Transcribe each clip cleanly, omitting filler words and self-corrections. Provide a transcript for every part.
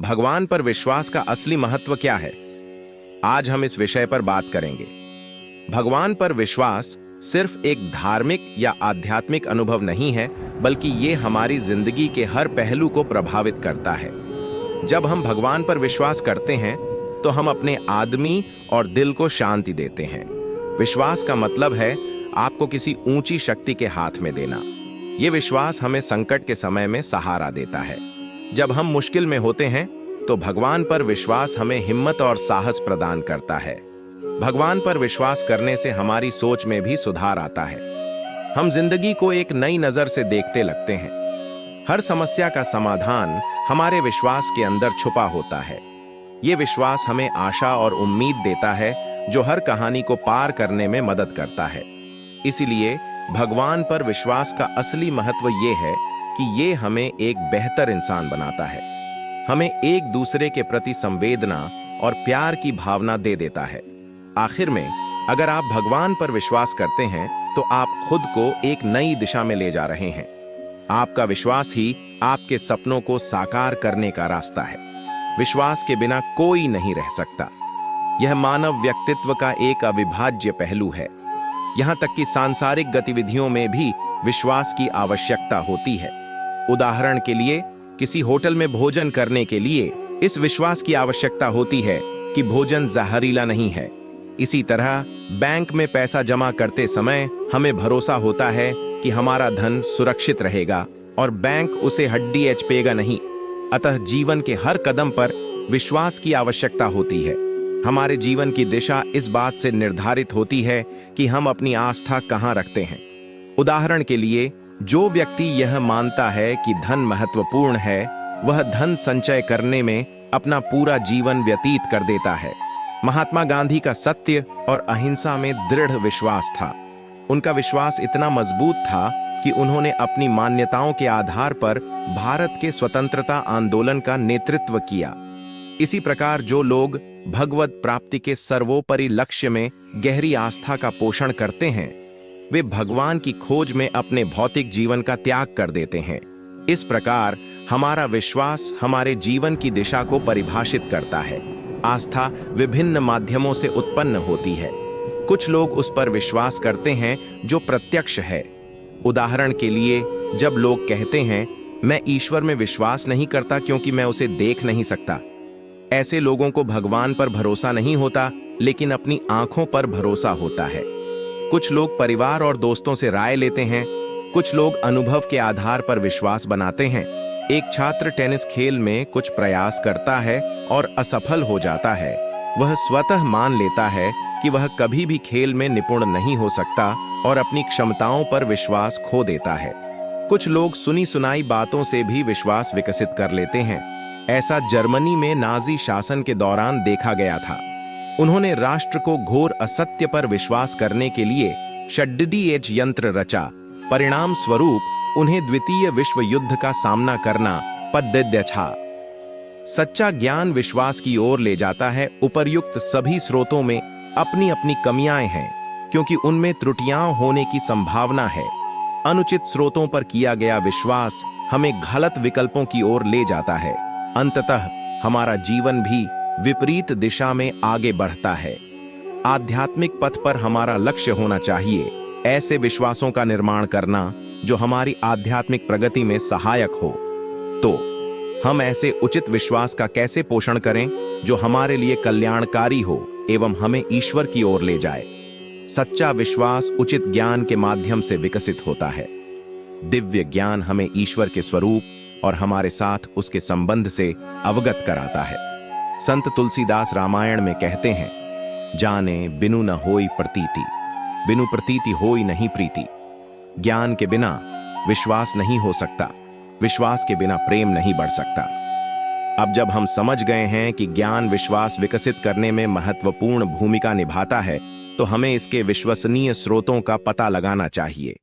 भगवान पर विश्वास का असली महत्व क्या है? आज हम इस विषय पर बात करेंगे। भगवान पर विश्वास सिर्फ एक धार्मिक या आध्यात्मिक अनुभव नहीं है, बल्कि ये हमारी जिंदगी के हर पहलू को प्रभावित करता है। जब हम भगवान पर विश्वास करते हैं, तो हम अपने आदमी और दिल को शांति देते हैं। विश्वास का मतलब है आपको किसी ऊंची शक्ति के हाथ में देना। ये विश्वास हमें संकट के समय में सहारा देता है। जब हम मुश्किल में होते हैं, तो भगवान पर विश्वास हमें हिम्मत और साहस प्रदान करता है। भगवान पर विश्वास करने से हमारी सोच में भी सुधार आता है। हम जिंदगी को एक नई नजर से देखते लगते हैं। हर समस्या का समाधान हमारे विश्वास के अंदर छुपा होता है। ये विश्वास हमें आशा और उम्मीद देता है, जो हर कहानी को पार करने में मदद करता है। इसीलिए भगवान पर विश्वास का असली महत्व ये है कि ये हमें एक बेहतर इंसान बनाता है। हमें एक दूसरे के प्रति संवेदना और प्यार की भावना दे देता है। आखिर में, अगर आप भगवान पर विश्वास करते हैं, तो आप खुद को एक नई दिशा में ले जा रहे हैं। आपका विश्वास ही आपके सपनों को साकार करने का रास्ता है। विश्वास के बिना कोई नहीं रह सकता। यह मानव व्यक्तित्व का एक अविभाज्य पहलू है। यहां तक कि सांसारिक गतिविधियों में भी विश्वास की आवश्यकता होती है। उदाहरण के लिए, किसी होटल में भोजन करने के लिए इस विश्वास की आवश्यकता होती है कि भोजन जहरीला नहीं है। इसी तरह बैंक में पैसा जमा करते समय हमें भरोसा होता है कि हमारा धन सुरक्षित रहेगा और बैंक उसे हड्डी एचपेगा नहीं। अतः जीवन के हर कदम पर विश्वास की आवश्यकता होती है। हमारे जीवन की दिशा इस बात से निर्धारित होती है कि हम अपनी आस्था कहाँ रखते हैं। उदाहरण के लिए, जो व्यक्ति यह मानता है कि धन महत्वपूर्ण है, वह धन संचय करने में अपना पूरा जीवन व्यतीत कर देता है। महात्मा गांधी का सत्य और अहिंसा में दृढ़ विश्वास था। उनका विश्वास इतना मजबूत था कि उन्होंने अपनी मान्यताओं के आधार पर भारत के स्वतंत्रता आंदोलन का नेतृत्व किया। इसी प्रकार जो लोग भगवत प्राप्ति के सर्वोपरि लक्ष्य में गहरी आस्था का पोषण करते हैं, वे भगवान की खोज में अपने भौतिक जीवन का त्याग कर देते हैं। इस प्रकार हमारा विश्वास हमारे जीवन की दिशा को परिभाषित करता है। आस्था विभिन्न माध्यमों से उत्पन्न होती है। कुछ लोग उस पर विश्वास करते हैं जो प्रत्यक्ष है। उदाहरण के लिए, जब लोग कहते हैं, मैं ईश्वर में विश्वास नहीं करता क्योंकि मैं उसे देख नहीं सकता, ऐसे लोगों को भगवान पर भरोसा नहीं होता, लेकिन अपनी आंखों पर भरोसा होता है। कुछ लोग परिवार और दोस्तों से राय लेते हैं। कुछ लोग अनुभव के आधार पर विश्वास बनाते हैं। एक छात्र टेनिस खेल में कुछ प्रयास करता है और असफल हो जाता है। वह स्वतः मान लेता है कि वह कभी भी खेल में निपुण नहीं हो सकता और अपनी क्षमताओं पर विश्वास खो देता है। कुछ लोग सुनी सुनाई बातों से भी विश्वास विकसित कर लेते हैं। ऐसा जर्मनी में नाजी शासन के दौरान देखा गया था। उन्होंने राष्ट्र को घोर असत्य पर विश्वास करने के लिए षड्डीएच यंत्र रचा। परिणाम स्वरूप उन्हें द्वितीय विश्व युद्ध का सामना करना पद्य था। सच्चा ज्ञान विश्वास की ओर ले जाता है। उपर्युक्त सभी स्रोतों में अपनी अपनी कमियां हैं, क्योंकि उनमें त्रुटियां होने की संभावना है। अनुचित स्रोतों पर किया गया विश्वास हमें गलत विकल्पों की ओर ले जाता है। अंततः हमारा जीवन भी विपरीत दिशा में आगे बढ़ता है। आध्यात्मिक पथ पर हमारा लक्ष्य होना चाहिए ऐसे विश्वासों का निर्माण करना जो हमारी आध्यात्मिक प्रगति में सहायक हो। तो हम ऐसे उचित विश्वास का कैसे पोषण करें जो हमारे लिए कल्याणकारी हो एवं हमें ईश्वर की ओर ले जाए? सच्चा विश्वास उचित ज्ञान के माध्यम से विकसित होता है। दिव्य ज्ञान हमें ईश्वर के स्वरूप और हमारे साथ उसके संबंध से अवगत कराता है। संत तुलसीदास रामायण में कहते हैं, जाने बिनु न होई प्रतीति, बिनु प्रतीति होई नहीं प्रीति। ज्ञान के बिना विश्वास नहीं हो सकता, विश्वास के बिना प्रेम नहीं बढ़ सकता। अब जब हम समझ गए हैं कि ज्ञान विश्वास विकसित करने में महत्वपूर्ण भूमिका निभाता है, तो हमें इसके विश्वसनीय स्रोतों का पता लगाना चाहिए।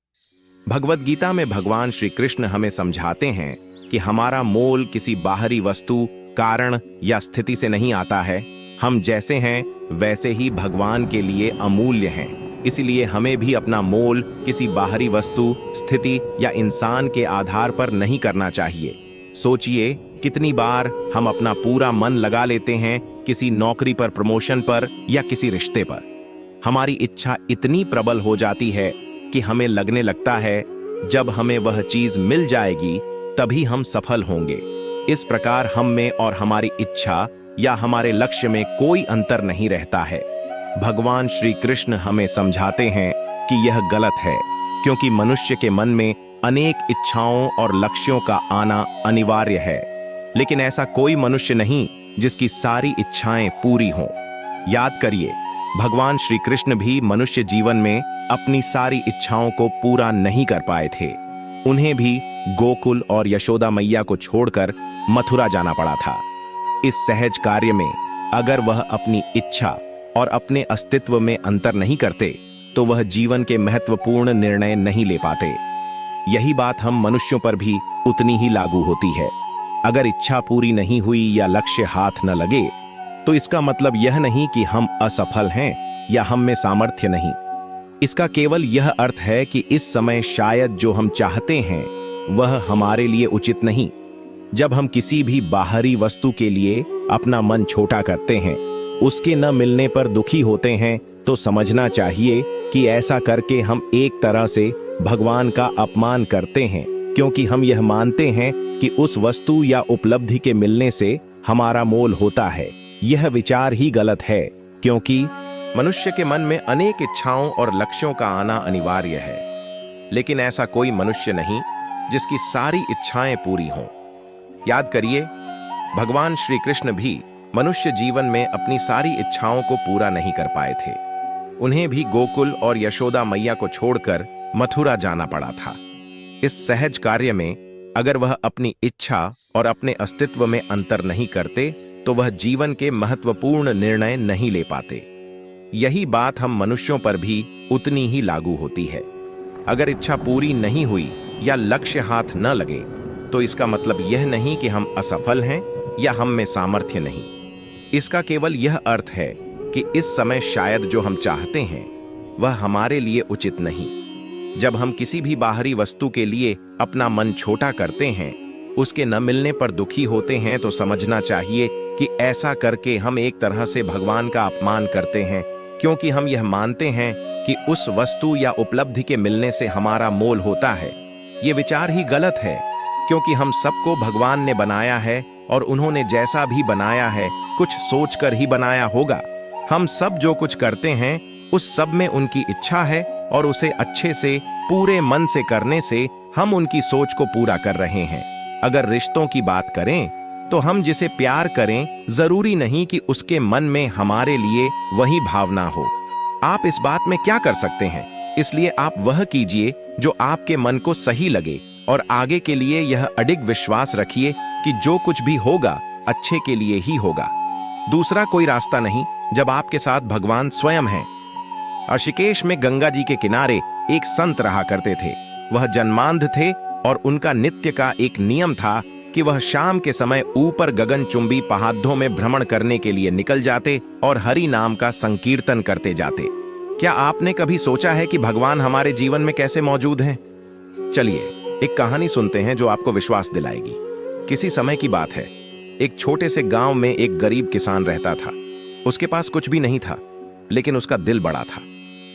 भगवत गीता में भगवान श्री कृष्ण हमें समझाते हैं कि हमारा मोल किसी बाहरी वस्तु, कारण या स्थिति से नहीं आता है। हम जैसे हैं वैसे ही भगवान के लिए अमूल्य हैं। इसलिए हमें भी अपना मोल किसी बाहरी वस्तु, स्थिति या इंसान के आधार पर नहीं करना चाहिए। सोचिए कितनी बार हम अपना पूरा मन लगा लेते हैं किसी नौकरी पर, प्रमोशन पर या किसी रिश्ते पर। हमारी इच्छा इतनी प्रबल हो जाती है कि हमें लगने लगता है जब हमें वह चीज मिल जाएगी तभी हम सफल होंगे। इस प्रकार हम में और हमारी इच्छा या हमारे लक्ष्य में कोई अंतर नहीं रहता है। भगवान श्री कृष्ण हमें समझाते हैं कि यह गलत है, क्योंकि मनुष्य के मन में अनेक इच्छाओं और लक्ष्यों का आना अनिवार्य है, लेकिन ऐसा कोई मनुष्य नहीं जिसकी सारी इच्छाएं पूरी हों। याद करिए, भगवान श्री कृष्ण भी मनुष्य जीवन में अपनी सारी इच्छाओं को पूरा नहीं कर पाए थे। उन्हें भी गोकुल और यशोदा मैया को छोड़कर मथुरा जाना पड़ा था। इस सहज कार्य में अगर वह अपनी इच्छा और अपने अस्तित्व में अंतर नहीं करते तो वह जीवन के महत्वपूर्ण निर्णय नहीं ले पाते। यही बात हम मनुष्यों पर भी उतनी ही लागू होती है। अगर इच्छा पूरी नहीं हुई या लक्ष्य हाथ न लगे तो इसका मतलब यह नहीं कि हम असफल हैं या हम में सामर्थ्य नहीं। इसका केवल यह अर्थ है कि इस समय शायद जो हम चाहते हैं वह हमारे लिए उचित नहीं। जब हम किसी भी बाहरी वस्तु के लिए अपना मन छोटा करते हैं, उसके न मिलने पर दुखी होते हैं, तो समझना चाहिए कि ऐसा करके हम एक तरह से भगवान का अपमान करते हैं, क्योंकि हम यह मानते हैं कि उस वस्तु या उपलब्धि के मिलने से हमारा मोल होता है। यह विचार ही गलत है, क्योंकि मनुष्य के मन में अनेक इच्छाओं और लक्ष्यों का आना अनिवार्य है, लेकिन ऐसा कोई मनुष्य नहीं जिसकी सारी इच्छाएं पूरी हों। याद करिए, भगवान श्री कृष्ण भी मनुष्य जीवन में अपनी सारी इच्छाओं को पूरा नहीं कर पाए थे। उन्हें भी गोकुल और यशोदा मैया को छोड़कर मथुरा जाना पड़ा था। इस सहज कार्य में अगर वह अपनी इच्छा और अपने अस्तित्व में अंतर नहीं करते तो वह जीवन के महत्वपूर्ण निर्णय नहीं ले पाते। यही बात हम मनुष्यों पर भी उतनी ही लागू होती है। अगर इच्छा पूरी नहीं हुई या लक्ष्य हाथ न लगे तो इसका मतलब यह नहीं कि हम असफल हैं या हम में सामर्थ्य नहीं। इसका केवल यह अर्थ है कि इस समय शायद जो हम चाहते हैं वह हमारे लिए उचित नहीं। जब हम किसी भी बाहरी वस्तु के लिए अपना मन छोटा करते हैं, उसके न मिलने पर दुखी होते हैं, तो समझना चाहिए कि ऐसा करके हम एक तरह से भगवान का अपमान करते हैं, क्योंकि हम यह मानते हैं कि उस वस्तु या उपलब्धि के मिलने से हमारा मोल होता है। ये विचार ही गलत है, क्योंकि हम सबको भगवान ने बनाया है और उन्होंने जैसा भी बनाया है कुछ सोचकर ही बनाया होगा। हम सब जो कुछ करते हैं उस सब में उनकी इच्छा है और उसे अच्छे से पूरे मन से करने से हम उनकी सोच को पूरा कर रहे हैं। अगर रिश्तों की बात करें तो हम जिसे प्यार करें, जरूरी नहीं कि उसके मन में हमारे लिए वही भावना हो। आप इस बात में क्या कर सकते हैं? इसलिए आप वह कीजिए जो आपके मन को सही लगे और आगे के लिए यह अडिग विश्वास रखिए कि जो कुछ भी होगा अच्छे के लिए ही होगा। दूसरा कोई रास्ता नहीं जब आपके साथ भगवान स्वयं हैं। ऋषिकेश में गंगा जी के किनारे एक संत रहा करते थे। वह जन्मांध थे और उनका नित्य का एक नियम था कि वह शाम के समय ऊपर गगनचुंबी पहाड़ों में भ्रमण करने के लिए निकल जाते और हरि नाम का संकीर्तन करते जाते। क्या आपने कभी सोचा है कि भगवान हमारे जीवन में कैसे मौजूद हैं? चलिए एक कहानी सुनते हैं जो आपको विश्वास दिलाएगी। किसी समय की बात है, एक छोटे से गांव में एक गरीब किसान रहता था। उसके पास कुछ भी नहीं था, लेकिन उसका दिल बड़ा था।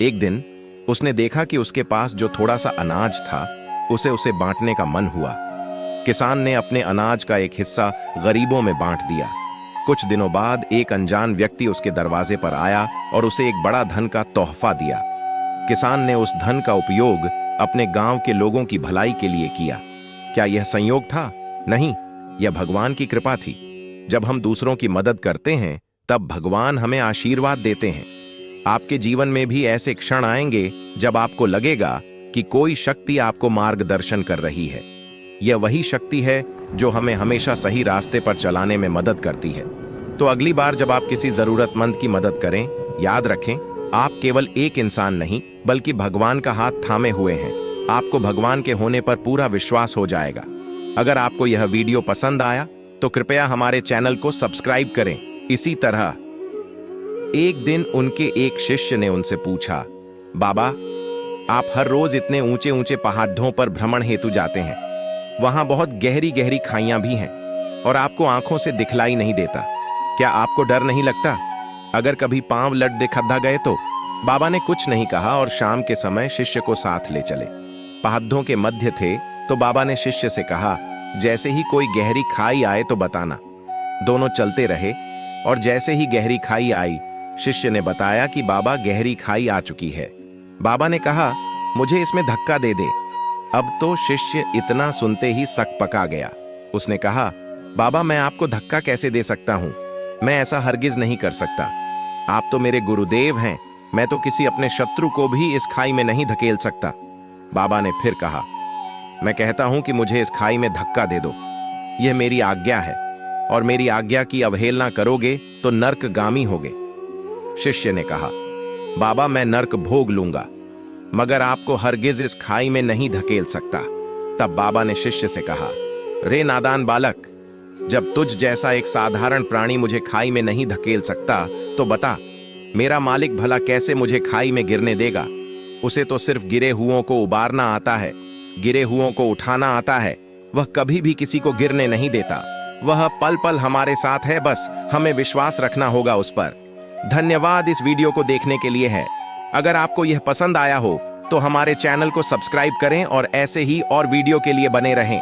एक दिन उसने देखा कि उसके पास जो थोड़ा सा अनाज था उसे बांटने का मन हुआ। किसान ने अपने अनाज का एक हिस्सा गरीबों में बांट दिया। कुछ दिनों बाद एक अनजान व्यक्ति उसके दरवाजे पर आया और उसे एक बड़ा धन का तोहफा दिया। किसान ने उस धन का उपयोग अपने गांव के लोगों की भलाई के लिए किया। क्या यह संयोग था? नहीं, यह भगवान की कृपा थी। जब हम दूसरों की मदद करते हैं तब भगवान हमें आशीर्वाद देते हैं। आपके जीवन में भी ऐसे क्षण आएंगे जब आपको लगेगा कि कोई शक्ति आपको मार्गदर्शन कर रही है। यह वही शक्ति है जो हमें हमेशा सही रास्ते पर चलाने में मदद करती है। तो अगली बार जब आप किसी जरूरतमंद की मदद करें, याद रखें आप केवल एक इंसान नहीं बल्कि भगवान का हाथ थामे हुए हैं। आपको भगवान के होने पर पूरा विश्वास हो जाएगा। अगर आपको यह वीडियो पसंद आया तो कृपया हमारे चैनल को सब्सक्राइब करें। इसी तरह एक दिन उनके एक शिष्य ने उनसे पूछा, बाबा आप हर रोज इतने ऊंचे ऊंचे पहाड़ों पर भ्रमण हेतु जाते हैं, वहां बहुत गहरी गहरी खाइयां भी हैं, और आपको आंखों से दिखलाई नहीं देता। क्या आपको डर नहीं लगता अगर कभी पांव लड्डे खद्दा गए तो? बाबा ने कुछ नहीं कहा और शाम के समय शिष्य को साथ ले चले। पहाड़ों के मध्य थे तो बाबा ने शिष्य से कहा, जैसे ही कोई गहरी खाई आए तो बताना। दोनों चलते रहे और जैसे ही गहरी खाई आई, शिष्य ने बताया कि बाबा गहरी खाई आ चुकी है। बाबा ने कहा, मुझे इसमें धक्का दे दे। अब तो शिष्य इतना सुनते ही सक पका गया। उसने कहा, बाबा मैं आपको धक्का कैसे दे सकता हूं? मैं ऐसा हरगिज नहीं कर सकता। आप तो मेरे गुरुदेव हैं, मैं तो किसी अपने शत्रु को भी इस खाई में नहीं धकेल सकता। बाबा ने फिर कहा, मैं कहता हूं कि मुझे इस खाई में धक्का दे दो। यह मेरी आज्ञा है और मेरी आज्ञा की अवहेलना करोगे तो नर्कगामी होगे। शिष्य ने कहा, बाबा मैं नर्क भोग लूंगा, मगर आपको हरगिज इस खाई में नहीं धकेल सकता। तब बाबा ने शिष्य से कहा, रे नादान बालक, जब तुझ जैसा एक साधारण प्राणी मुझे खाई में नहीं धकेल सकता तो बता, मेरा मालिक भला कैसे मुझे खाई में गिरने देगा? उसे तो सिर्फ गिरे हुओं को उबारना आता है, गिरे हुओं को उठाना आता है। वह कभी भी किसी को गिरने नहीं देता। वह पल पल हमारे साथ है, बस हमें विश्वास रखना होगा उस पर। धन्यवाद इस वीडियो को देखने के लिए है। अगर आपको यह पसंद आया हो तो हमारे चैनल को सब्सक्राइब करें और ऐसे ही और वीडियो के लिए बने रहें।